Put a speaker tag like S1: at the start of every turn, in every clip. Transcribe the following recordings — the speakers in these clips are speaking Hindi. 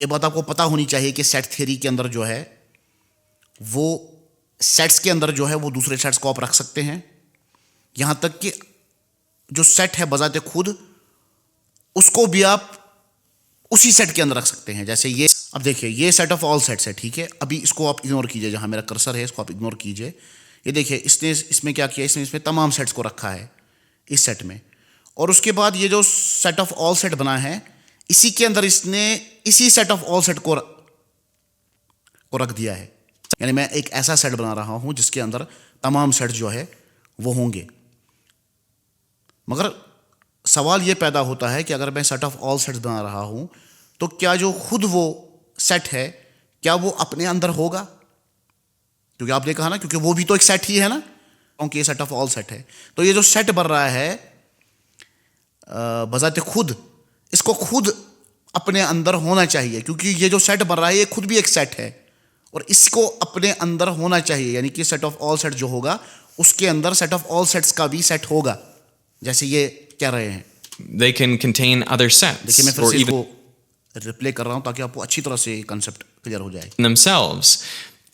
S1: ये बात आपको पता होनी चाहिए कि सेट थ्योरी के अंदर जो है वो सेट्स के अंदर जो है वो दूसरे सेट्स को आप रख सकते हैं, यहां तक कि जो सेट है बजाते खुद उसको भी आप उसी सेट के अंदर रख सकते हैं। जैसे ये, अब देखिए ये सेट ऑफ ऑल सेट्स है, ठीक है। अभी इसको आप इग्नोर कीजिए, जहां मेरा कर्सर है इसको आप इग्नोर कीजिए। ये देखिए इसने इसमें क्या किया, इसने इसमें तमाम सेट्स को रखा है इस सेट में, और उसके बाद ये जो सेट ऑफ ऑल सेट बना है इसी के अंदर इसने इसी सेट ऑफ ऑल सेट को रख दिया है। यानी मैं एक ऐसा सेट बना रहा हूं जिसके अंदर तमाम सेट जो है वो होंगे। मगर सवाल ये पैदा होता है कि अगर मैं सेट ऑफ ऑल सेट्स बना रहा हूं तो क्या जो खुद वो सेट है क्या वो अपने अंदर होगा? क्योंकि आपने कहा ना, क्योंकि वो भी तो एक सेट ही है ना, क्योंकि ये सेट ऑफ ऑल सेट है। तो ये जो सेट बन रहा है बजाते खुद, इसको खुद अपने अंदर होना चाहिए, क्योंकि ये जो सेट बन रहा है ये खुद भी एक सेट है और इसको अपने अंदर होना चाहिए। यानी कि सेट ऑफ ऑल सेट जो होगा उसके अंदर सेट ऑफ ऑल सेट्स का भी सेट होगा, जैसे ये कह रहे हैं।
S2: They can contain other sets
S1: देखिए मैं फिर
S2: or
S1: से
S2: even
S1: इसको रिप्ले कर रहा हूं ताकि आपको अच्छी तरह से कंसेप्ट क्लियर हो जाए।
S2: themselves.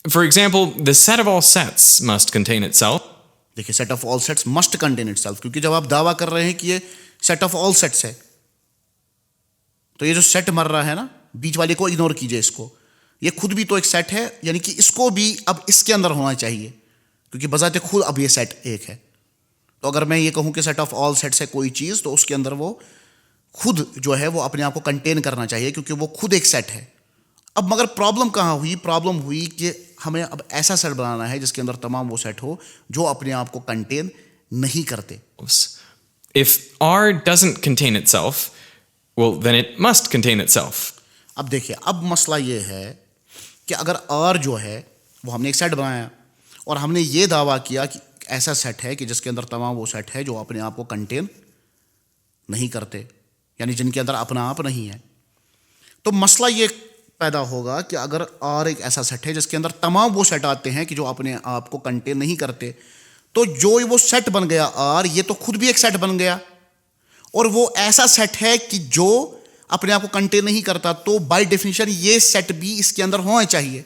S2: For example, the set of all sets must contain itself.
S1: देखिए set of all sets must contain itself, क्योंकि जब आप दावा कर रहे हैं कि ये सेट ऑफ ऑल सेट्स है तो ये जो सेट मर रहा है ना, बीच वाले को इग्नोर कीजिए, इसको, ये खुद भी तो एक सेट है, यानी कि इसको भी अब इसके अंदर होना चाहिए, क्योंकि बजाते खुद अब ये सेट एक है। तो अगर मैं ये कहूं कि सेट ऑफ ऑल सेट्स है कोई चीज, तो उसके अंदर वो खुद जो है वो अपने आप को कंटेन करना चाहिए, क्योंकि वो खुद एक सेट है। अब मगर प्रॉब्लम कहां हुई? प्रॉब्लम हुई कि हमें अब ऐसा सेट बनाना है जिसके अंदर तमाम वो सेट हो जो अपने आप को कंटेन नहीं करते।
S2: If R doesn't contain itself, well, then it must contain itself.
S1: अब देखिए, अब मसला ये है कि अगर R जो है वो हमने एक सेट बनाया और हमने ये दावा किया कि ऐसा सेट है कि जिसके अंदर तमाम वो सेट है जो अपने आप को कंटेन नहीं करते, यानी जिनके अंदर अपना आप नहीं है। तो मसला ये पैदा होगा कि अगर R एक ऐसा सेट है जिसके अंदर तमाम वो सेट आते हैं कि जो अपने आप को कंटेन नहीं करते, तो जो वो सेट बन गया R, ये तो खुद भी एक सेट बन गया और वो ऐसा सेट है कि जो अपने आप को कंटेन नहीं करता, तो बाय डेफिनेशन ये सेट भी इसके अंदर होना चाहिए।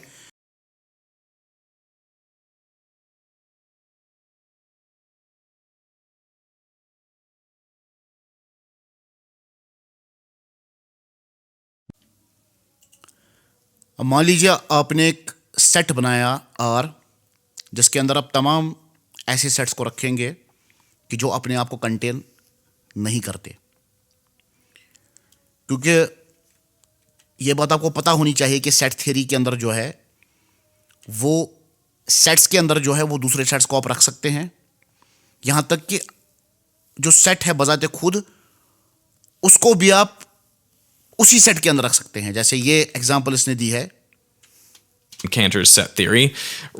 S1: अब मान लीजिए आपने एक सेट बनाया R जिसके अंदर आप तमाम ऐसे सेट्स को रखेंगे कि जो अपने आप को कंटेन नहीं करते, क्योंकि यह बात आपको पता होनी चाहिए कि सेट थ्योरी के अंदर जो है वो सेट्स के अंदर जो है वो दूसरे सेट्स को आप रख सकते हैं, यहां तक कि जो सेट है बजाते खुद उसको भी आप उसी सेट के अंदर रख सकते हैं। जैसे ये एग्जांपल इसने दी है
S2: Cantor's set theory.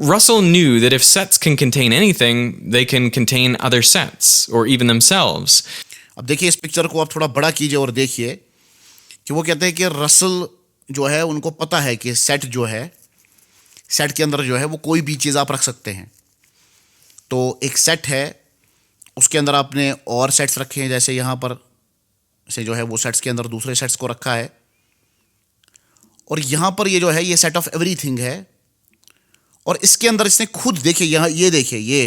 S2: Russell knew that if sets can contain anything, they can contain other sets or even themselves.
S1: अब देखिए इस पिक्चर को आप थोड़ा बड़ा कीजिए और देखिए कि वो कहते हैं कि रसल जो है उनको पता है कि सेट जो है, सेट के अंदर जो है वो कोई भी चीज़ आप रख सकते हैं। तो एक सेट है उसके अंदर आपने और सेट्स रखे हैं, जैसे यहाँ पर से जो है वो सेट्स के अंदर दूसरे सेट्स को रखा है, और यहाँ पर ये जो है ये सेट ऑफ एवरीथिंग है, और इसके अंदर इसने खुद, देखिए यहाँ ये देखिए ये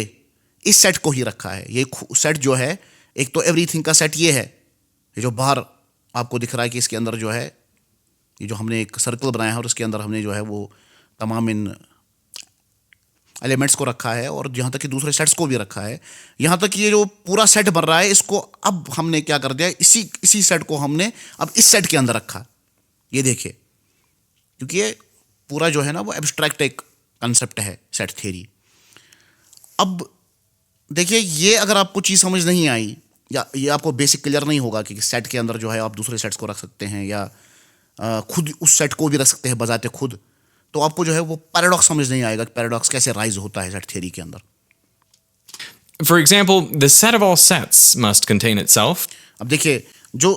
S1: इस सेट को ही रखा है। ये सेट जो है एक तो एवरीथिंग का सेट ये है, ये जो बाहर आपको दिख रहा है कि इसके अंदर जो है ये जो हमने एक सर्कल बनाया है और उसके अंदर हमने जो है वो तमाम इन एलिमेंट्स को रखा है और यहाँ तक कि दूसरे सेट्स को भी रखा है। यहाँ तक ये जो पूरा सेट बन रहा है इसको अब हमने क्या कर दिया, इसी सेट को हमने अब इस सेट के अंदर रखा। ये देखिए, क्योंकि ये पूरा जो है ना वो एब्स्ट्रैक्ट एक कंसेप्ट है सेट थ्योरी। अब देखिए ये अगर आपको चीज़ समझ नहीं आई या ये आपको बेसिक क्लियर नहीं होगा कि सेट के अंदर जो है आप दूसरे सेट्स को रख सकते हैं या खुद उस सेट को भी रख सकते हैं बजाते खुद, तो आपको जो है वो पैराडॉक्स समझ नहीं आएगा कि पैराडॉक्स कैसे राइज होता है सेट थ्योरी के अंदर।
S2: For example, the set of all sets must contain itself.
S1: अब देखिए जो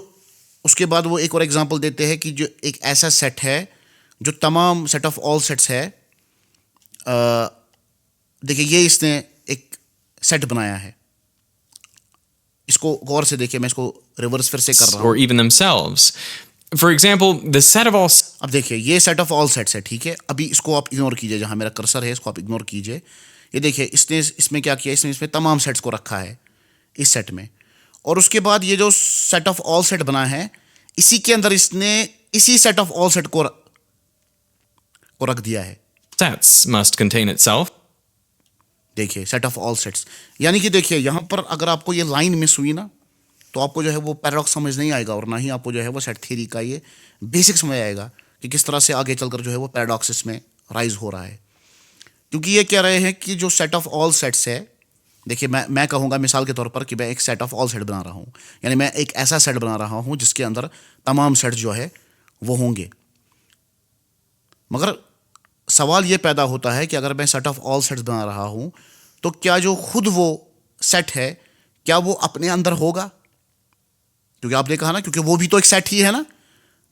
S1: उसके बाद वो एक और एग्जांपल देते हैं कि जो एक ऐसा सेट है जो तमाम सेट ऑफ ऑल सेट्स है। देखिए ये इसने एक सेट बनाया है, इसको गौर से देखिए, मैं इसको रिवर्स फिर से कर रहा हूँ।
S2: Or even themselves. For example, the set of all
S1: अब देखिए ये सेट ऑफ ऑल सेट्स है, ठीक है। अभी इसको आप इग्नोर कीजिए, जहां मेरा कर्सर है इसको आप इग्नोर कीजिए। ये देखिए इसने इसमें क्या किया, इसने इसमें तमाम सेट्स को रखा है इस सेट में, और उसके बाद ये जो सेट ऑफ ऑल सेट बना है इसी के अंदर इसने इसी सेट ऑफ ऑल सेट को रख दिया है।
S2: sets must contain itself.
S1: देखिए सेट ऑफ ऑल सेट्स, यानी कि देखिए यहां पर अगर आपको ये लाइन मिस हुई ना तो आपको जो है वो पैराडॉक्स समझ नहीं आएगा, और ना ही आपको जो है वो सेट थ्योरी का ये बेसिक समझ आएगा कि किस तरह से आगे चलकर जो है वो पैराडॉक्स इसमें राइज हो रहा है। क्योंकि ये कह रहे हैं कि जो सेट ऑफ ऑल सेट्स है, देखिए मैं कहूँगा मिसाल के तौर पर कि मैं एक सेट ऑफ ऑल सेट बना रहा हूँ, यानी मैं एक ऐसा सेट बना रहा हूँ जिसके अंदर तमाम सेट जो है वो होंगे। मगर सवाल ये पैदा होता है कि अगर मैं सेट ऑफ ऑल सेट्स बना रहा हूँ तो क्या जो खुद वो सेट है क्या वो अपने अंदर होगा? क्योंकि आपने कहा ना, क्योंकि वो भी तो एक सेट ही है ना।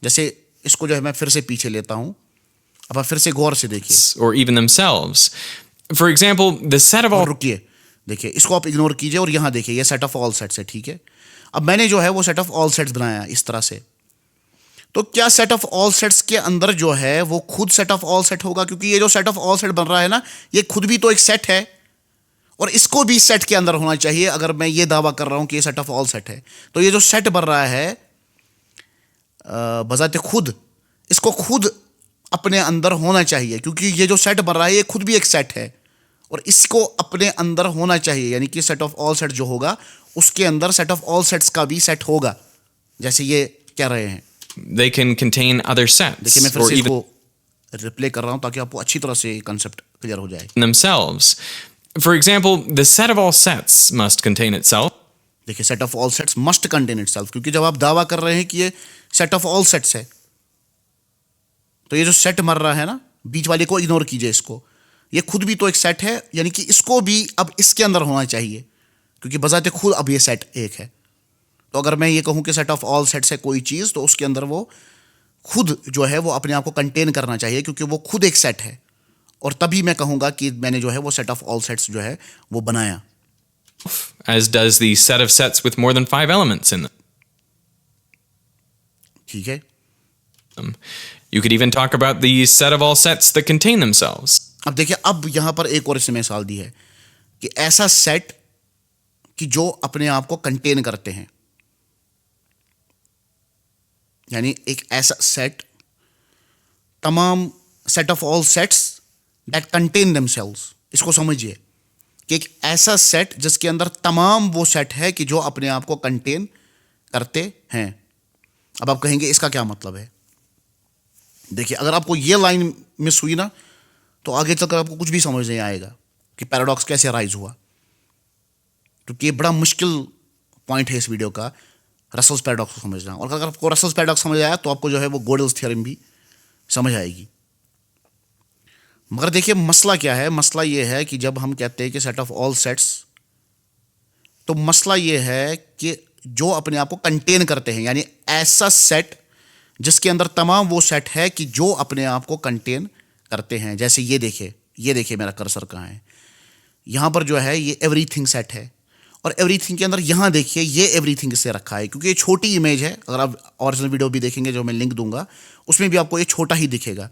S1: जैसे इसको जो है मैं फिर से पीछे लेता हूँ, अब आप फिर से गौर से देखिए,
S2: Or even themselves. For example, the set of
S1: और
S2: all
S1: रुकिए, देखिए इसको आप इग्नोर कीजिए और यहाँ देखिए ये सेट ऑफ ऑल सेट्स है, ठीक है। अब मैंने जो है वो सेट ऑफ ऑल सेट्स बनाया इस तरह से, तो क्या सेट ऑफ ऑल सेट्स के अंदर जो है वो खुद सेट ऑफ ऑल सेट होगा? क्योंकि ये जो सेट ऑफ ऑल सेट बन रहा है ना, ये खुद भी तो एक सेट है और इसको भी सेट के अंदर होना चाहिए। अगर मैं ये दावा कर रहा हूं कि ये सेट ऑफ ऑल सेट है, तो ये जो सेट बन रहा है बजाते खुद, इसको खुद अपने अंदर होना चाहिए, क्योंकि ये जो सेट बन रहा है ये खुद भी एक सेट है और इसको अपने अंदर होना चाहिए। यानी कि सेट ऑफ ऑल सेट जो होगा उसके अंदर सेट ऑफ ऑल सेट्स का भी सेट होगा, जैसे ये कह रहे हैं।
S2: they can contain other
S1: देखिए मैं
S2: sets
S1: फिर
S2: or
S1: से
S2: even
S1: इसको रिप्ले कर रहा हूं ताकि आपको अच्छी तरह से कंसेप्ट क्लियर हो जाए।
S2: themselves. For example, the set of all sets must contain itself.
S1: देखिए set of all sets must contain itself, क्योंकि जब आप दावा कर रहे हैं कि ये सेट ऑफ ऑल सेट्स है तो ये जो सेट मर रहा है ना, बीच वाले को इग्नोर कीजिए, इसको, ये खुद भी तो एक सेट है, यानी कि इसको भी अब इसके अंदर होना चाहिए, क्योंकि बजाते खुद अब ये सेट एक है। तो अगर मैं ये कहूं कि सेट ऑफ ऑल सेट्स है कोई चीज़, तो उसके अंदर वो खुद जो है वो अपने आप को कंटेन करना चाहिए, क्योंकि वो खुद एक सेट है, और तभी मैं कहूंगा कि मैंने जो है वो सेट ऑफ ऑल सेट्स जो है वो बनाया।
S2: As does the set of sets with more than 5 elements in them.
S1: ठीक है,
S2: You could even talk about the set of all sets that contain themselves.
S1: अब देखिए अब यहां पर एक और इसमें मिसाल दी है कि ऐसा सेट कि जो अपने आप को कंटेन करते हैं, यानी एक ऐसा सेट, तमाम set of all sets that contain themselves, इसको समझिए कि एक ऐसा सेट जिसके अंदर तमाम वो सेट है कि जो अपने आप को कंटेन करते हैं। अब आप कहेंगे इसका क्या मतलब है? देखिए अगर आपको ये लाइन मिस हुई ना तो आगे चलकर आपको कुछ भी समझ नहीं आएगा कि पैराडॉक्स कैसे राइज हुआ, क्योंकि ये बड़ा मुश्किल पॉइंट है इस वीडियो का, रसल्स पैराडॉक्स को समझना। और अगर आपको रसल्स पैराडॉक्स समझ आया तो आपको जो है वो गोडेल्स थ्योरम भी समझ आएगी। मगर देखिए मसला क्या है, मसला ये है कि जब हम कहते हैं कि सेट ऑफ ऑल सेट्स, तो मसला ये है कि जो अपने आप को कंटेन करते हैं, यानी ऐसा सेट जिसके अंदर तमाम वो सेट है कि जो अपने आप को कंटेन करते हैं। जैसे ये देखिए मेरा कर्सर कहाँ है, यहाँ पर जो है ये एवरीथिंग सेट है, और एवरीथिंग के अंदर यहाँ देखिए ये एवरीथिंग इससे रखा है, क्योंकि ये छोटी इमेज है। अगर आप ओरिजिनल वीडियो भी देखेंगे जो मैं लिंक दूंगा उसमें भी आपको ये छोटा ही दिखेगा,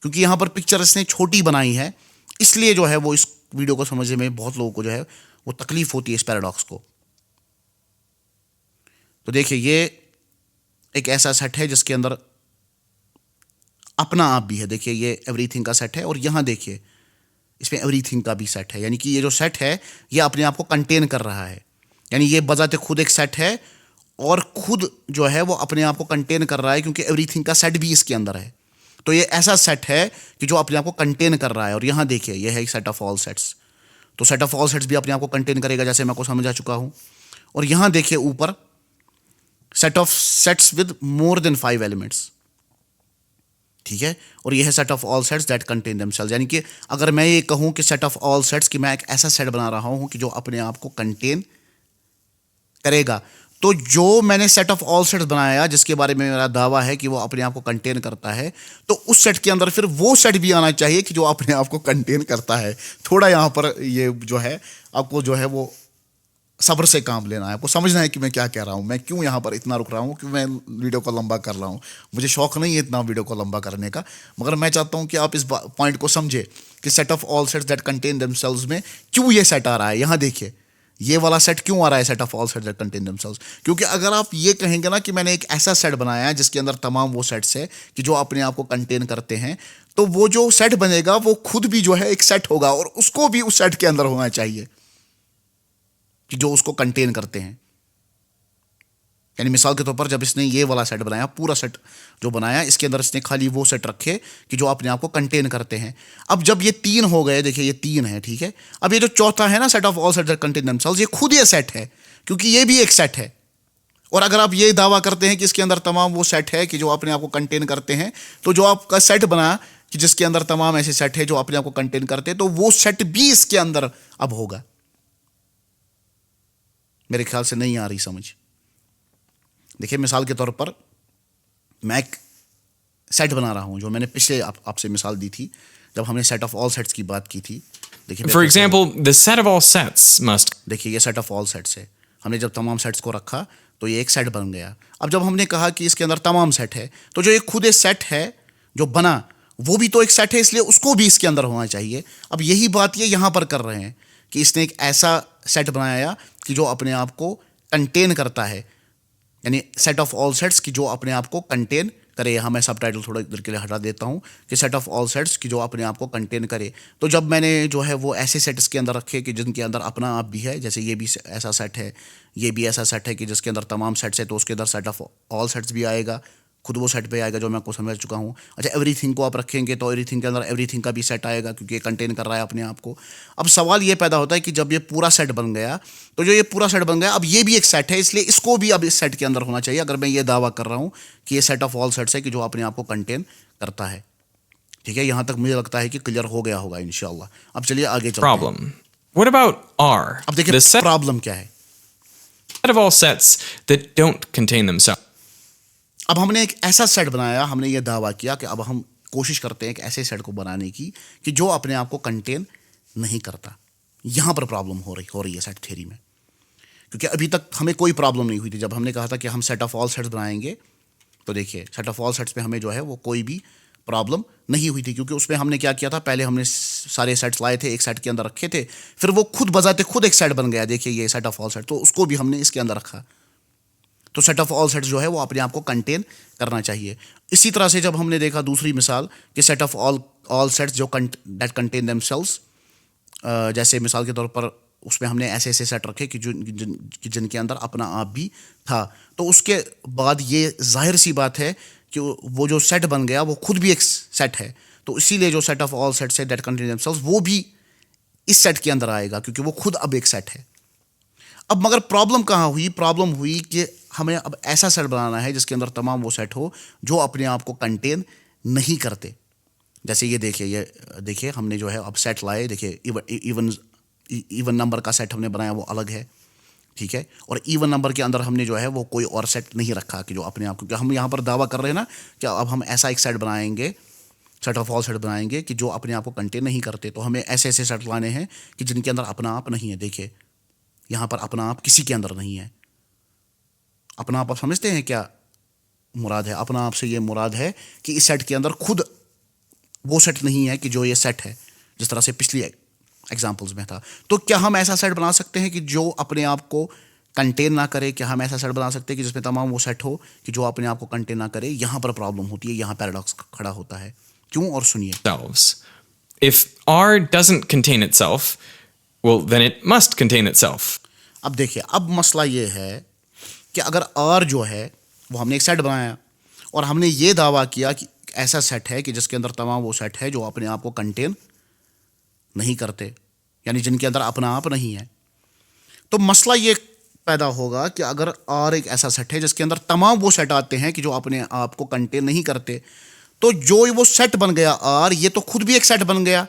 S1: क्योंकि यहाँ पर पिक्चर इसने छोटी बनाई है, इसलिए जो है वो इस वीडियो को समझने में बहुत लोगों को जो है वो तकलीफ होती है इस पैराडॉक्स को। तो देखिए ये एक ऐसा सेट है जिसके अंदर अपना आप भी है, देखिए ये एवरीथिंग का सेट है, और यहाँ देखिए इसमें एवरीथिंग का भी सेट है, यानी कि ये जो सेट है ये अपने आप को कंटेन कर रहा है, यानी ये बजाते खुद एक सेट है और खुद जो है वो अपने आप को कंटेन कर रहा है, क्योंकि एवरीथिंग का सेट भी इसके अंदर है। तो ये ऐसा सेट है कि जो अपने आप को कंटेन कर रहा है। और यहाँ देखिए ये है सेट ऑफ ऑल सेट्स, तो सेट ऑफ ऑल सेट्स भी अपने आप को कंटेन करेगा, जैसे मैं आपको समझा चुका हूँ। और यहाँ देखिए ऊपर set of sets with more than 5 elements, ठीक है, और ये है set of all sets that contain themselves. यानी कि अगर मैं ये कहूँ कि सेट ऑफ ऑल सेट्स, कि मैं एक ऐसा सेट बना रहा हूँ कि जो अपने आप को कंटेन करेगा, तो जो मैंने सेट ऑफ ऑल सेट्स बनाया जिसके बारे में मेरा दावा है कि वो अपने आप को कंटेन करता है, तो उस सेट के अंदर फिर वो सेट भी आना चाहिए कि जो अपने आप को कंटेन करता है। थोड़ा यहाँ पर ये जो है आपको जो है वो सब्र से काम लेना है, आपको समझना है कि मैं क्या कह रहा हूँ, मैं क्यों यहाँ पर इतना रुक रहा हूँ, क्यों मैं वीडियो को लंबा कर रहा हूँ। मुझे शौक नहीं है इतना वीडियो को लंबा करने का, मगर मैं चाहता हूँ कि आप इस पॉइंट को समझे कि set of all sets that contain themselves में क्यों ये सेट आ रहा है। यहाँ देखिए ये वाला सेट क्यों आ रहा है, set of all sets that contain themselves, क्योंकि अगर आप ये कहेंगे ना कि मैंने एक ऐसा सेट बनाया है जिसके अंदर तमाम वो सेट्स है कि जो अपने आप को कंटेन करते हैं, तो वो जो सेट बनेगा वो खुद भी जो है एक सेट होगा और उसको भी उस सेट के अंदर होना चाहिए कि जो उसको कंटेन करते हैं। यानी मिसाल के तौर पर जब इसने ये वाला सेट बनाया, पूरा सेट जो बनाया, इसके अंदर इसने खाली वो सेट रखे कि जो अपने आप को कंटेन करते हैं। अब जब ये 3 हो गए, देखिए ये 3 है, ठीक है। अब ये जो चौथा है ना, set of all sets that contain themselves, ये खुद ये सेट है क्योंकि ये भी एक सेट है। और अगर आप ये दावा करते हैं कि इसके अंदर तमाम वो सेट है कि जो अपने आप को कंटेन करते हैं, तो जो आपका सेट बना कि जिसके अंदर तमाम ऐसे सेट है जो अपने आप को कंटेन करते हैं, तो वो सेट भी इसके अंदर अब होगा। मेरे ख्याल से नहीं आ रही समझ। देखिए मिसाल के तौर पर मैं एक सेट बना रहा हूं, जो मैंने पिछले आपसे मिसाल दी थी जब हमने सेट ऑफ ऑल सेट्स की बात की थी। देखिए
S2: For example, the set of all sets must.
S1: देखिए ये सेट ऑफ ऑल सेट्स है, हमने जब तमाम सेट्स को रखा तो ये एक सेट बन गया। अब जब हमने कहा कि इसके अंदर तमाम सेट है, तो जो एक खुद एक सेट है जो बना वो भी तो एक सेट है, इसलिए उसको भी इसके अंदर होना चाहिए। अब यही बात ये यहां पर कर रहे हैं कि इसने एक ऐसा सेट बनाया कि जो अपने आप को कंटेन करता है, यानी सेट ऑफ ऑल सेट्स की जो अपने आप को कंटेन करे। यहाँ मैं सबटाइटल थोड़ा देर के लिए हटा देता हूँ कि सेट ऑफ ऑल सेट्स की जो अपने आप को कंटेन करे। तो जब मैंने जो है वो ऐसे सेट्स के अंदर रखे कि जिनके अंदर अपना आप भी है, जैसे ये भी ऐसा सेट है, ये भी ऐसा सेट है कि जिसके अंदर तमाम सेट्स है, तो उसके अंदर सेट ऑफ ऑल सेट्स भी आएगा, खुद वो सेट पे आएगा जो मैं आपको समझ चुका हूँ। अच्छा, एवरीथिंग को आप रखेंगे तो एवरीथिंग के अंदर एवरीथिंग का भी सेट आएगा क्योंकि ये कंटेन कर रहा है अपने आप को। अब सवाल ये पैदा होता है कि जब ये पूरा सेट बन गया, तो जो ये पूरा सेट बन गया, अब ये भी एक सेट है, इसलिए इसको भी अब इस सेट के अंदर होना चाहिए। अगर मैं ये दावा कर रहा हूँ कि ये सेट ऑफ ऑल सेट्स है कि जो अपने आप को कंटेन करता है। ठीक है, यहाँ तक मुझे लगता है कि क्लियर हो गया होगा इंशाल्लाह। अब चलिए आगे चलते हैं।
S2: Problem. What about R?
S1: अब देखिए
S2: The set
S1: प्रॉब्लम क्या है।
S2: of all sets that don't contain themselves.
S1: अब हमने एक ऐसा सेट बनाया, हमने ये दावा किया कि अब हम कोशिश करते हैं एक ऐसे सेट को बनाने की कि जो अपने आप को कंटेन नहीं करता। यहाँ पर प्रॉब्लम हो रही है सेट थ्योरी में, क्योंकि अभी तक हमें कोई प्रॉब्लम नहीं हुई थी। जब हमने कहा था कि हम सेट ऑफ ऑल सेट्स बनाएंगे, तो देखिए सेट ऑफ ऑल सेट्स पे हमें जो है वो कोई भी प्रॉब्लम नहीं हुई थी, क्योंकि उसमें हमने क्या किया था, पहले हमने सारे सेट्स लाए थे, एक सेट के अंदर रखे थे, फिर वो खुद बजाते खुद एक सेट बन गया। देखिए ये सेट ऑफ ऑल सेट, तो उसको भी हमने इसके अंदर रखा। तो सेट ऑफ ऑल सेट्स जो है वो अपने आप को कंटेन करना चाहिए। इसी तरह से जब हमने देखा दूसरी मिसाल कि सेट ऑफ ऑल सेट्स जो दैट कंटेन देमसेल्व्स, जैसे मिसाल के तौर पर उसमें हमने ऐसे ऐसे सेट रखे कि जिनके अंदर अपना आप भी था। तो उसके बाद ये जाहिर सी बात है कि वो जो सेट बन गया वो खुद भी एक सेट है, तो इसीलिए जो सेट ऑफ ऑल सेट्स है दैट कंटेन देमसेल्व्स वो भी इस सेट के अंदर आएगा, क्योंकि वो खुद अब एक सेट है। अब मगर प्रॉब्लम कहाँ हुई? प्रॉब्लम हुई कि हमें अब ऐसा सेट बनाना है जिसके अंदर तमाम वो सेट हो जो अपने आप को कंटेन नहीं करते। जैसे ये देखिए हमने जो है अब सेट लाए, देखिए इवन नंबर का सेट हमने बनाया वो अलग है, ठीक है। और इवन नंबर के अंदर हमने जो है वो कोई और सेट नहीं रखा कि जो अपने आप, क्योंकि हम यहाँ पर दावा कर रहे हैं ना कि अब हम ऐसा एक सेट बनाएंगे, सेट ऑफ ऑल सेट बनाएंगे कि जो अपने आप को कंटेन नहीं करते। तो हमें ऐसे ऐसे सेट लाने हैं कि जिनके अंदर अपना आप नहीं है। देखिए यहाँ पर अपना आप किसी के अंदर नहीं है। अपना आप समझते हैं क्या मुराद है? अपना आप से ये मुराद है कि इस सेट के अंदर खुद वो सेट नहीं है कि जो ये सेट है, जिस तरह से पिछली एग्जाम्पल्स में था। तो क्या हम ऐसा सेट बना सकते हैं कि जो अपने आप को कंटेन ना करे? क्या हम ऐसा सेट बना सकते हैं कि जिसमें तमाम वो सेट हो कि जो अपने आप को कंटेन ना करे? यहाँ पर प्रॉब्लम होती है, यहाँ पैराडॉक्स खड़ा होता है। क्यों? और सुनिए।
S2: If R doesn't contain itself, well, then it must contain itself.
S1: अब देखिए, अब मसला ये है कि अगर R जो है वो हमने एक सेट बनाया और हमने ये दावा किया कि ऐसा सेट है कि जिसके अंदर तमाम वो सेट है जो अपने आप को कंटेन नहीं करते, यानी जिनके अंदर अपना आप नहीं है। तो मसला ये पैदा होगा कि अगर R एक ऐसा सेट है जिसके अंदर तमाम वो सेट आते हैं कि जो अपने आप को कंटेन नहीं करते, तो जो वो सेट बन गया R, ये तो खुद भी एक सेट बन गया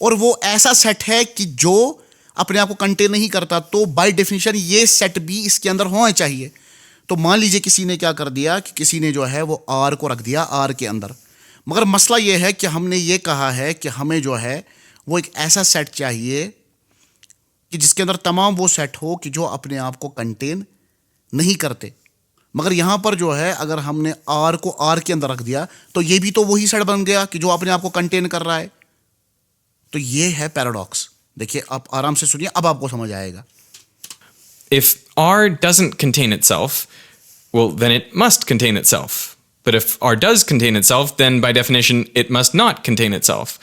S1: और वो ऐसा सेट है कि जो अपने आप को कंटेन नहीं करता, तो बाय डेफिनेशन ये सेट भी इसके अंदर होना चाहिए। तो मान लीजिए किसी ने क्या कर दिया कि किसी ने जो है वो R को रख दिया R के अंदर, मगर मसला ये है कि हमने ये कहा है कि हमें जो है वो एक ऐसा सेट चाहिए कि जिसके अंदर तमाम वो सेट हो कि जो अपने आप को कंटेन नहीं करते। मगर यहां पर जो है अगर हमने आर को आर के अंदर रख दिया तो ये भी तो वही सेट बन गया कि जो अपने आप को कंटेन कर रहा है। तो ये है पैराडॉक्स। देखिए आप आराम से सुनिए, अब आपको समझ आएगा।
S2: If R doesn't contain itself, well, then it must contain itself. But if R does contain itself, then by definition, it must not contain itself.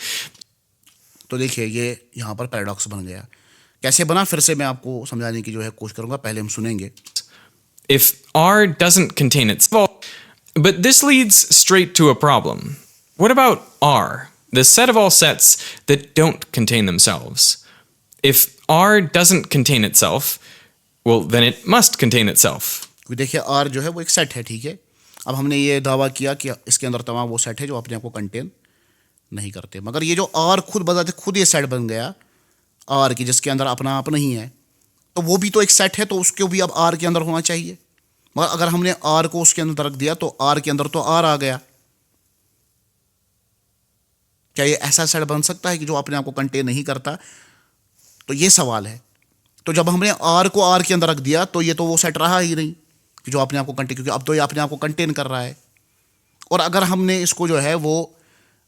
S1: तो देखिए ये यहां पर पैराडॉक्स बन गया। कैसे बना फिर से मैं आपको समझाने की जो है कोशिश करूंगा, पहले हम सुनेंगे।
S2: If R doesn't contain itself, but this leads straight to a problem. What about R, the set of all sets that don't contain themselves? If R doesn't contain itself, well, then it must contain itself.
S1: क्योंकि देखिए आर जो है वो एक सेट है, ठीक है। अब हमने ये दावा किया कि इसके अंदर तमाम वो सेट है जो अपने आप को कंटेन नहीं करते। मगर ये जो आर खुद बजाते खुद ये सेट बन गया आर की, जिसके अंदर अपना आप नहीं है, तो वो भी तो एक सेट है, तो उसको भी अब आर के अंदर होना चाहिए। मगर अगर हमने आर को उसके अंदर रख दिया तो आर के अंदर तो आर आ गया। क्या ये ऐसा सेट बन सकता है कि जो अपने आप को कंटेन नहीं करता? तो ये सवाल है। तो जब हमने आर को आर के अंदर रख दिया तो ये तो वो सेट रहा ही नहीं कि जो अपने आप को कंटेन, क्योंकि अब तो ये अपने आप को कंटेन कर रहा है। और अगर हमने इसको जो है वो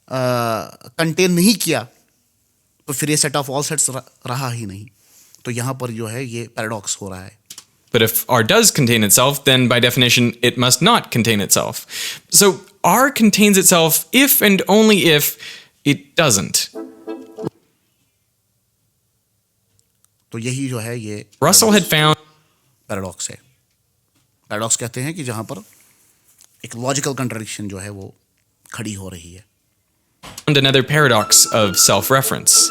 S1: कंटेन नहीं किया तो फिर ये सेट ऑफ ऑल सेट्स रहा ही नहीं। तो यहां पर जो है ये पैराडॉक्स हो रहा है।
S2: But if R does contain itself, then by definition, it must not contain itself. So R contains itself if and only if it doesn't.
S1: तो यही जो है ये
S2: Russell had found
S1: पैराडॉक्स है। पैराडॉक्स कहते हैं कि जहां पर एक लॉजिकल कंट्राडिक्शन जो है वो खड़ी हो रही है।
S2: another paradox of self-reference.